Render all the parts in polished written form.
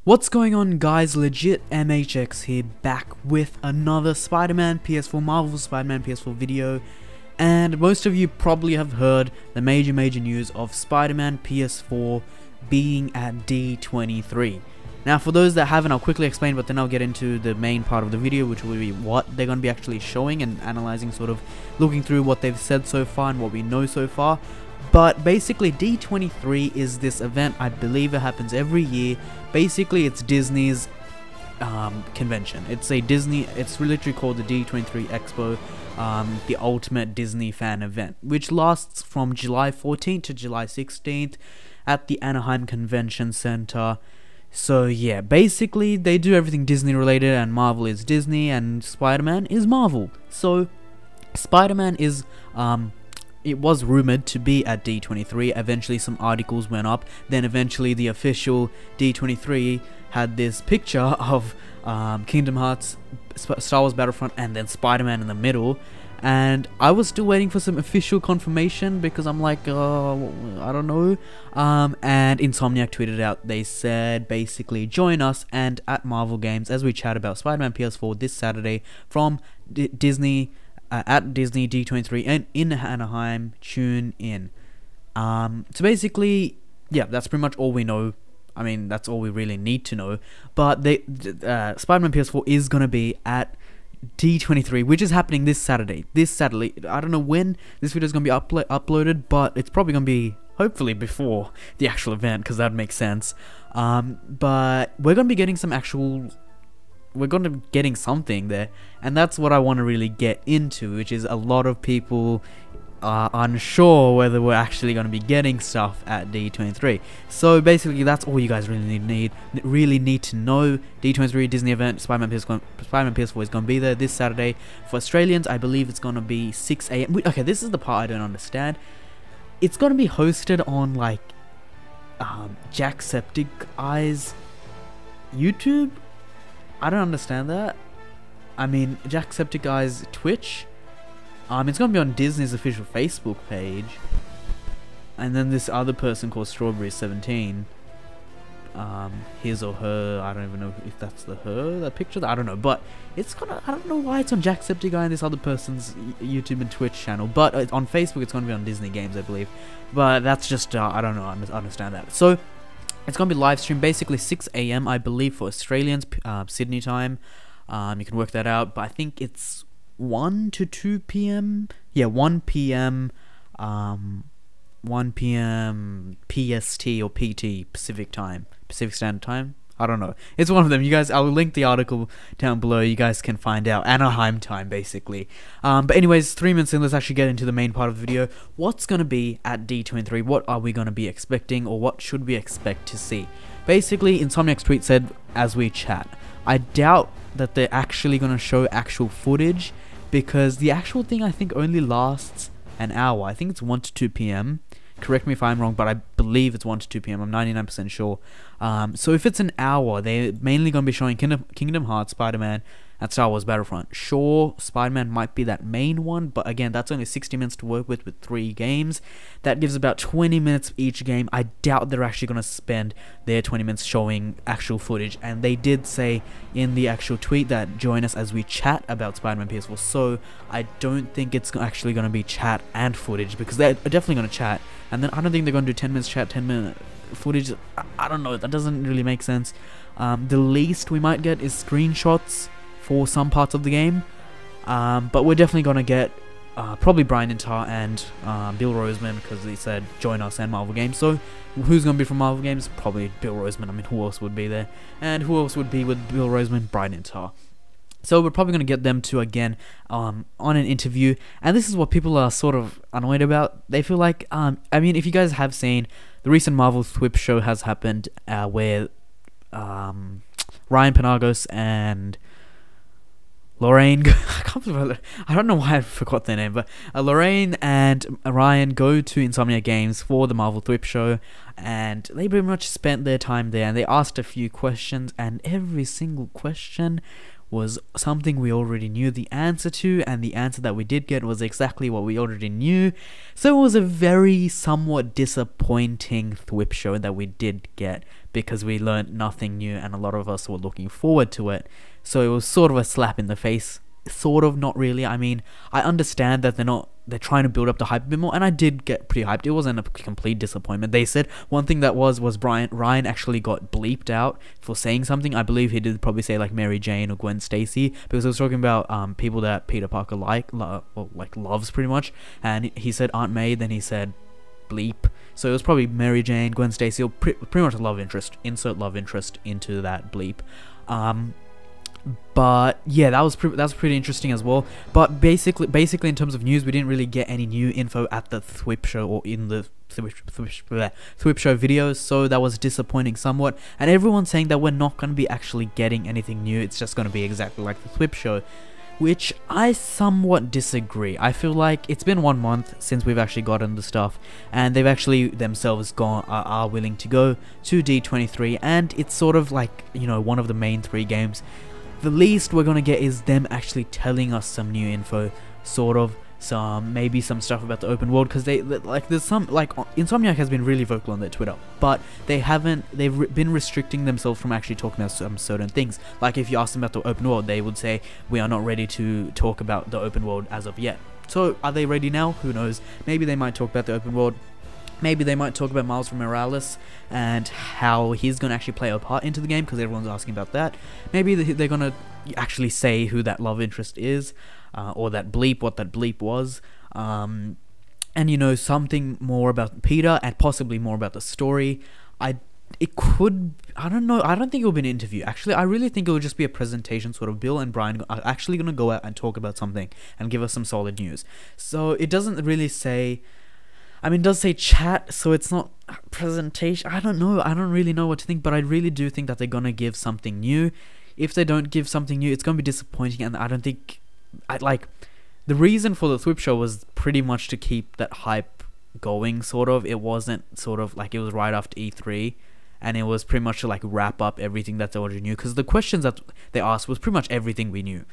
What's going on, guys? LegitMHx here, back with another Spider-Man PS4 Marvel Spider-Man PS4 video. And most of you probably have heard the major news of Spider-Man PS4 being at D23. Now, for those that haven't, I'll quickly explain, but then I'll get into the main part of the video, which will be what they're going to be actually showing and analyzing, sort of looking through what they've said so far and what we know so far. But basically, D23 is this event. I believe it happens every year. Basically, it's Disney's convention. It's literally called the D23 Expo, the ultimate Disney fan event, which lasts from July 14th to July 16th at the Anaheim Convention Center. So yeah, basically they do everything Disney related, and Marvel is Disney and Spider-Man is Marvel. So Spider-Man is it was rumored to be at D23. Eventually some articles went up, then eventually the official D23 had this picture of Kingdom Hearts, Star Wars Battlefront, and then Spider-Man in the middle. And I was still waiting for some official confirmation because I'm like, I don't know. And Insomniac tweeted out, they said basically, join us and at Marvel Games as we chat about Spider-Man PS4 this Saturday from Disney, at Disney D23 and in Anaheim. Tune in. So basically, yeah, that's pretty much all we know. I mean, that's all we really need to know. But Spider-Man PS4 is gonna be at D23, which is happening this Saturday. I don't know when this video is gonna be uploaded, but it's probably gonna be hopefully before the actual event, because that makes sense. But we're gonna be getting something there, and that's what I want to really get into, which is a lot of people are unsure whether we're actually going to be getting stuff at D23. So basically, that's all you guys really need to know. D23 Disney event, Spider-Man PS4 is going to be there this Saturday. For Australians, I believe it's going to be 6 AM. Okay, this is the part I don't understand. It's going to be hosted on like Jacksepticeye's YouTube. I don't understand that. I mean, Jacksepticeye's Twitch. It's gonna be on Disney's official Facebook page, and then this other person called Strawberry17, his or her, I don't even know if that's that picture. I don't know, but it's gonna. I don't know why it's on Jacksepticeye and this other person's YouTube and Twitch channel, but on Facebook it's gonna be on Disney Games, I believe. But that's just I don't know. I understand that. So it's going to be live streamed basically 6 AM, I believe, for Australians, Sydney time. You can work that out, but I think it's 1 to 2 PM. Yeah, 1 PM. 1 PM PST or PT, Pacific Standard Time. I don't know. It's one of them. You guys, I'll link the article down below. You guys can find out. Anaheim time, basically. But anyways, 3 minutes in, let's actually get into the main part of the video. What's going to be at D23? What are we going to be expecting, or what should we expect to see? Basically, Insomniac's tweet said, as we chat. I doubt that they're actually going to show actual footage, because the actual thing, I think, only lasts an hour. I think it's 1 to 2 PM. Correct me if I'm wrong, but I believe it's 1 to 2 PM. I'm 99% sure. So if it's an hour, they're mainly going to be showing Kingdom Hearts, Spider-Man, and Star Wars Battlefront. Sure, Spider-Man might be that main one, but again, that's only 60 minutes to work with 3 games. That gives about 20 minutes each game. I doubt they're actually going to spend their 20 minutes showing actual footage. And they did say in the actual tweet that join us as we chat about Spider-Man PS4. So I don't think it's actually going to be chat and footage, because they're definitely going to chat. And then I don't think they're going to do 10 minutes chat, 10-minute footage. I don't know. That doesn't really make sense. The least we might get is screenshots for some parts of the game, but we're definitely gonna get probably Brian Intar and Bill Roseman, because they said join us and Marvel Games. So who's gonna be from Marvel Games? Probably Bill Roseman. I mean, who else would be there? And who else would be with Bill Roseman? Brian Intar. So we're probably gonna get them to again on an interview, and this is what people are sort of annoyed about. They feel like I mean, if you guys have seen the recent Marvel Thwip show has happened, where Ryan Penagos and Lorraine, I don't know why I forgot their name, but Lorraine and Ryan go to Insomniac Games for the Marvel Thwip show, and they pretty much spent their time there, and they asked a few questions, and every single question was something we already knew the answer to, and the answer that we did get was exactly what we already knew. So it was a very somewhat disappointing TWIP show that we did get, because we learned nothing new and a lot of us were looking forward to it. So it was sort of a slap in the face. Sort of, not really. I mean, I understand that they're trying to build up the hype a bit more, and I did get pretty hyped. It wasn't a complete disappointment. They said one thing that was Ryan actually got bleeped out for saying something. I believe he did probably say like Mary Jane or Gwen Stacy, because he was talking about people that Peter Parker loves pretty much, and he said Aunt May, then he said bleep. So it was probably Mary Jane, Gwen Stacy, or pretty much a love interest. Insert love interest into that bleep. But yeah, that was pretty interesting as well. But basically in terms of news, we didn't really get any new info at the TWIP show or in the TWIP show videos, so that was disappointing somewhat. And everyone's saying that we're not going to be actually getting anything new. It's just going to be exactly like the TWIP show, which I somewhat disagree. I feel like it's been 1 month since we've actually gotten the stuff, and they've actually themselves are willing to go to D23, and it's sort of like, you know, one of the main 3 games. The least we're gonna get is them actually telling us some new info, sort of maybe some stuff about the open world, because there's some, like, Insomniac has been really vocal on their Twitter, but they've been restricting themselves from actually talking about some certain things. Like if you ask them about the open world, they would say we are not ready to talk about the open world as of yet. So are they ready now? Who knows? Maybe they might talk about the open world. Maybe they might talk about Miles Morales and how he's going to actually play a part into the game, because everyone's asking about that. Maybe they're going to actually say who that love interest is, or that bleep, what that bleep was. And, you know, something more about Peter and possibly more about the story. I don't know, I don't think it will be an interview. Actually, I really think it will just be a presentation, sort of. Bill and Brian are actually going to go out and talk about something and give us some solid news. So it doesn't really say... I mean, it does say chat, so it's not presentation. I don't know. I don't really know what to think, but I really do think that they're going to give something new. If they don't give something new, it's going to be disappointing, and I don't think... the reason for the TWIP show was pretty much to keep that hype going, sort of. It wasn't sort of like it was right after E3, and it was pretty much to like wrap up everything that they already knew, because the questions that they asked was pretty much everything we knew.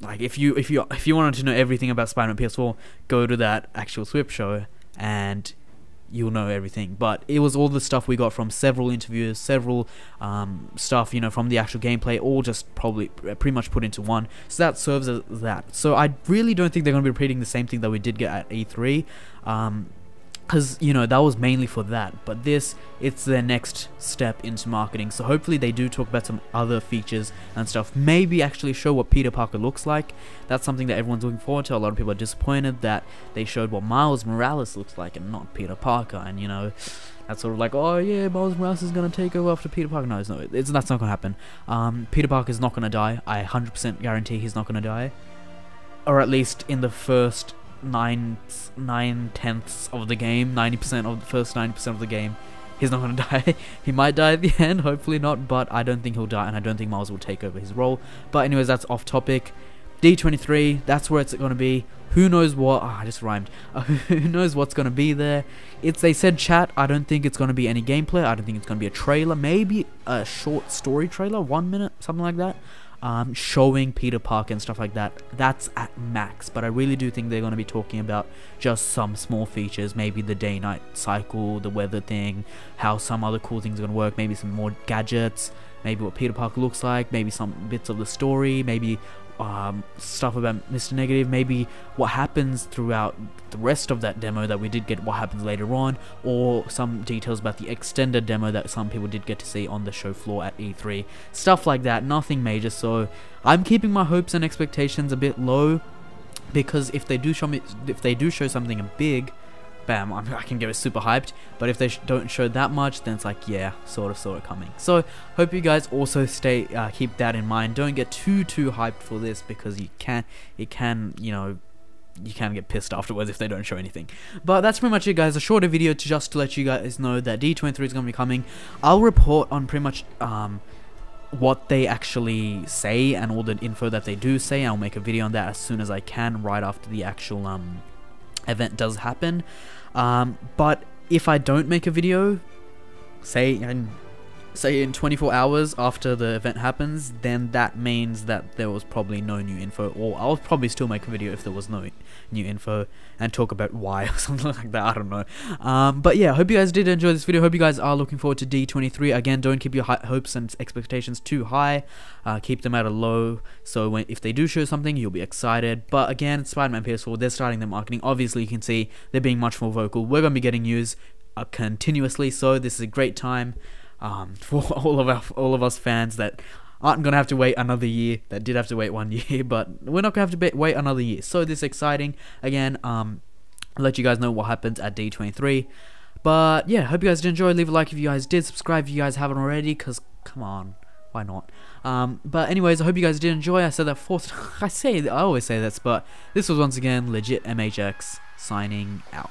Like if you wanted to know everything about Spider-Man PS4, go to that actual TWIP show and you'll know everything. But it was all the stuff we got from several interviews, several stuff, you know, from the actual gameplay, all just probably pretty much put into one. So that serves as that. So I really don't think they're going to be repeating the same thing that we did get at E3. Because, you know, that was mainly for that. But this, it's their next step into marketing. So hopefully they do talk about some other features and stuff. Maybe actually show what Peter Parker looks like. That's something that everyone's looking forward to. A lot of people are disappointed that they showed what Miles Morales looks like and not Peter Parker. And, you know, that's sort of like, oh yeah, Miles Morales is going to take over after Peter Parker. No, that's not going to happen. Peter Parker is not going to die. I 100% guarantee he's not going to die. Or at least in the first... 9/10 of the game, 90% of the first 90% of the game, he's not gonna die. He might die at the end, hopefully not, but I don't think he'll die, and I don't think Miles will take over his role. But anyways, that's off topic. D23, that's where it's gonna be. Who knows what? I just rhymed. Who knows what's gonna be there? They said chat. I don't think it's gonna be any gameplay. I don't think it's gonna be a trailer. Maybe a short story trailer, 1 minute, something like that. Showing Peter Parker and stuff like that. That's at max, but I really do think they're going to be talking about just some small features, maybe the day-night cycle, the weather thing, how some other cool things are going to work, maybe some more gadgets, maybe what Peter Parker looks like, maybe some bits of the story, maybe stuff about Mr. Negative, maybe what happens throughout the rest of that demo that we did get, what happens later on, or some details about the extended demo that some people did get to see on the show floor at E3, stuff like that. Nothing major, so I'm keeping my hopes and expectations a bit low, because if they do show something big, bam, I can get it super hyped. But if they don't show that much, then it's like, yeah, sort of coming. So hope you guys also keep that in mind. Don't get too hyped for this, because you can get pissed afterwards if they don't show anything. But that's pretty much it, guys. A shorter video just to let you guys know that D23 is going to be coming. I'll report on pretty much what they actually say and all the info that they do say. I'll make a video on that as soon as I can, right after the actual event does happen. But if I don't make a video, say, and say in 24 hours after the event happens, then that means that there was probably no new info, or I'll probably still make a video if there was no new info and talk about why or something like that. I don't know. But yeah, hope you guys did enjoy this video. Hope you guys are looking forward to D23. Again, don't keep your hopes and expectations too high. Keep them at a low, so if they do show something, you'll be excited. But again, Spider-Man PS4, they're starting their marketing. Obviously, you can see they're being much more vocal. We're gonna be getting news continuously, so this is a great time for all of us fans that aren't gonna have to wait another year, that did have to wait 1 year, but we're not gonna have to wait another year. So this is exciting. Again, I'll let you guys know what happens at D23. But yeah, hope you guys did enjoy. Leave a like if you guys did, subscribe if you guys haven't already, because come on, why not? But anyways, I hope you guys did enjoy. I said that I always say this, but this was once again LegitMHx signing out.